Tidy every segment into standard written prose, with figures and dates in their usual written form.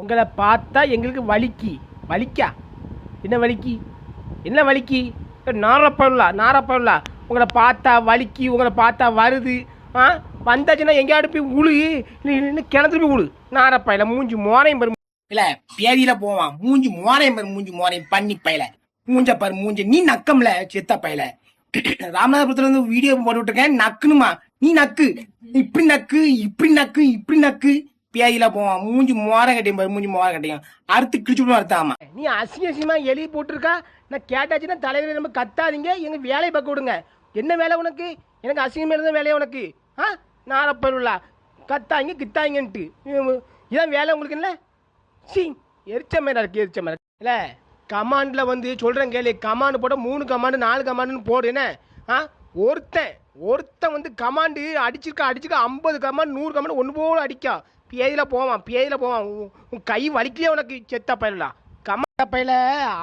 உங்களை பார்த்தா எங்களுக்கு வலிக்கா என்ன வலிக்கி நாரப்படலா உங்களை பார்த்தா வலிக்கி உங்களை பார்த்தா வருது வந்தாச்சுன்னா எங்கேயாடு போய் உழு இல்லை கிணத்துல போய் உழு நாரப்பயில மூஞ்சி மோரையும் பெரும் இல்ல பேதியில போவான் மூஞ்சி மோரையும் பண்ணி பயில மூஞ்ச பாரு மூஞ்ச நீ நக்கம்ல செத்த பயில ராமநாதபுரத்துல இருந்து வீடியோ போட்டு இருக்கேன் நக்குனுமா நீ நக்கு இப்படி நக்கு பேதியில போவான் மூஞ்சி மோரம் கட்டியும் பாரு மூஞ்சி மோரம் கட்டியும் அறுத்து கிழிச்சுடும் அறுத்தாமா நீ அசிங்கமா எழுதி போட்டிருக்கா நான் கேட்டாச்சுன்னா தலைவர் நம்ம கத்தாதீங்க எங்க வேலையை பார்க்க விடுங்க என்ன வேலை உனக்கு எனக்கு அசிங்கமே இருந்தா வேலையா உனக்கு நாரப்பருளா கித்தாங்கன்ட்டு இதான் வேலை உங்களுக்கு இல்லை சி எரிச்ச மேல இருக்கு இல்லை கமாண்டில் வந்து சொல்கிறேன் கேளு கமாண்டு போட 3 கமாண்டு 4 கமாண்டுன்னு போடு என்ன ஒருத்தன் வந்து கமாண்டு அடிச்சிருக்கா 50 கமாண்டு 100 கமாண்டு ஒன்று போல அடிக்கா பேதியில் போவான் உன் கை வலிக்கலையே உனக்கு செத்த பயிலாம் கமாண்ட பயில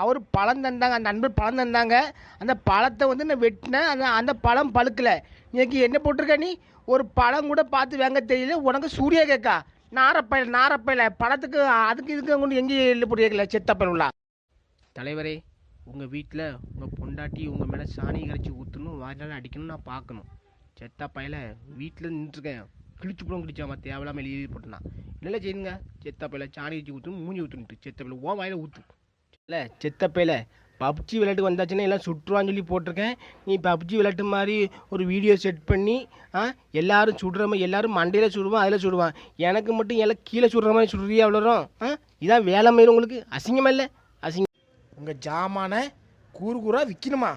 அவர் பழம் தந்தாங்க அந்த நண்பர் பழம் தந்தாங்க அந்த பழத்தை வந்து நான் வெட்டினேன் அந்த பழம் பழுக்கலை இன்னைக்கு என்ன போட்டிருக்க நீ ஒரு பழம் கூட பார்த்து வாங்க தெரியல உனக்கு சூரிய கேட்கா நாரப்பயில பழத்துக்கு அதுக்கு இதுக்கு கொண்டு எங்கேயும் இல்லை போட்டு கேட்கல செத்த பயிலா தலைவரே உங்கள் வீட்டில் உங்கள் பொண்டாட்டி உங்கள் மேலே சாணி கரைச்சி ஊற்றணும் வாயிலால் அடிக்கணும் நான் பார்க்கணும் செத்தா பையில வீட்டில் நின்றுருக்கேன் கிழிச்சாமா தேவையில்லாமல் எழுதி போட்டேன்னா இல்லை செய்யுங்க செத்த பையில சாணி கரைச்சி ஊற்றணும் மூஞ்சி ஊற்றுன்ட்டு செத்த பையில ஓ வாயில ஊற்று இல்லை செத்த பையில பப்ஜி விளையாட்டு வந்தாச்சுன்னா எல்லாம் சுற்றுவான்னு சொல்லி போட்டிருக்கேன் நீ பப்ஜி விளையாட்டு மாதிரி ஒரு வீடியோ செட் பண்ணி எல்லாரும் சுடுற மாதிரி எல்லாரும் மண்டையில் சுடுவான் அதில் சுடுவான் எனக்கு மட்டும் எல்லாம் கீழே சுடுற மாதிரி சுடுறியா அவ்வளோ இதான் வேலை மாதிரி உங்களுக்கு அசிங்கமாக இல்லை உங்கள் ஜாமான கூறுகூறாக விற்கணுமா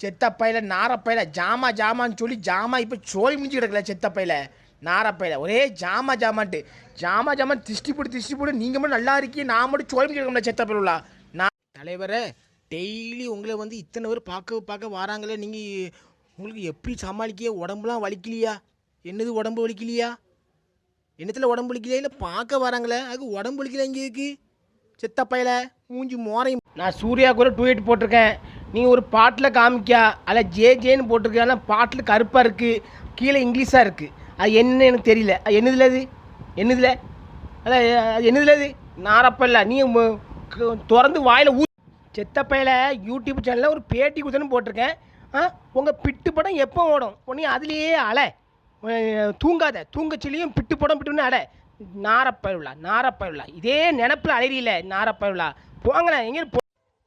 செத்தப்பையில் நாரப்பையில் ஜாமான்னு சொல்லி இப்போ சோழி முடிஞ்சு கிடக்கல செத்தப்பையில் நாரப்பையில் ஒரே ஜாமான்ட்டு ஜாமான் திஷ்டி போடு நீங்கள் மட்டும் நல்லா இருக்கீங்க நான் மட்டும் சோழி முடிஞ்சு கிடக்கல செத்தப்பையிலா நான் தலைவரை டெய்லி உங்களை வந்து இத்தனை பேர் பார்க்க வராங்களே நீங்கள் உங்களுக்கு எப்படி சமாளிக்க உடம்புலாம் வலிக்கலையா என்னது உடம்பு வலிக்கலையா என்னத்தில் உடம்பு வலிக்கலையா இல்லை பார்க்க வராங்களே அதுக்கு உடம்பு வலிக்கல இங்கே இருக்குது செத்தப்பையில மூஞ்சி மோரையும் நான் சூர்யா கூட 2 போட்டிருக்கேன் நீங்கள் ஒரு பாட்டில் காமிக்கா அதில் ஜேன்னு போட்டிருக்கேன் ஆனால் பாட்டில் கருப்பாக இருக்குது கீழே இங்கிலீஷாக இருக்குது அது என்ன எனக்கு தெரியல அது என்னதில் அது நாரப்பல்ல நீ திறந்து வாயில் செத்தப்பையில் யூடியூப் சேனலில் ஒரு பேட்டி குத்தன்னு போட்டிருக்கேன் உங்கள் பிட்டு படம் எப்போ ஓடும் உடனே அதுலேயே தூங்க சொல்லியும் பிட்டு படம் அலை நாரப்பயிலா இதே நினப்பில் அலையில நாரப்பயிலா போங்களேன் எங்கே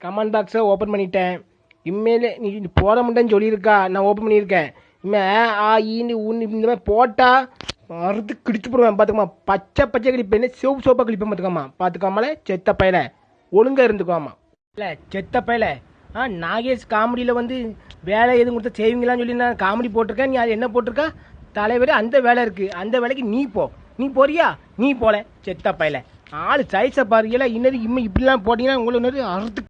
கமெண்ட் பாக்ஸை ஓப்பன் பண்ணிட்டேன் இனிமேல் நீ போட முடியன்னு சொல்லியிருக்கா நான் ஓப்பன் பண்ணியிருக்கேன் இனிமேல் இந்த மாதிரி போட்டால் அறுத்து கிடிச்சு போடுவேன் பார்த்துக்கமா பச்சை கிழிப்பேன் சோப்பாக கிழிப்பேன் பார்த்துக்காமலே செத்த பையில ஒழுங்காக இருந்துக்குவாமா இல்லை செத்த பையில நாகேஷ் காமெடியில் வந்து வேலை எதுவும் கொடுத்தா செய்வீங்களான்னு சொல்லி நான் காமெடி போட்டிருக்கேன் நீ அது என்ன போட்டிருக்கா தலைவர் அந்த வேலை இருக்குது அந்த வேலைக்கு நீ போறியா நீ போல செத்த பையில ஆள் சைஸை பாருங்களா இன்னது இப்படிலாம் போட்டீங்கன்னா உங்களுக்கு அறுத்து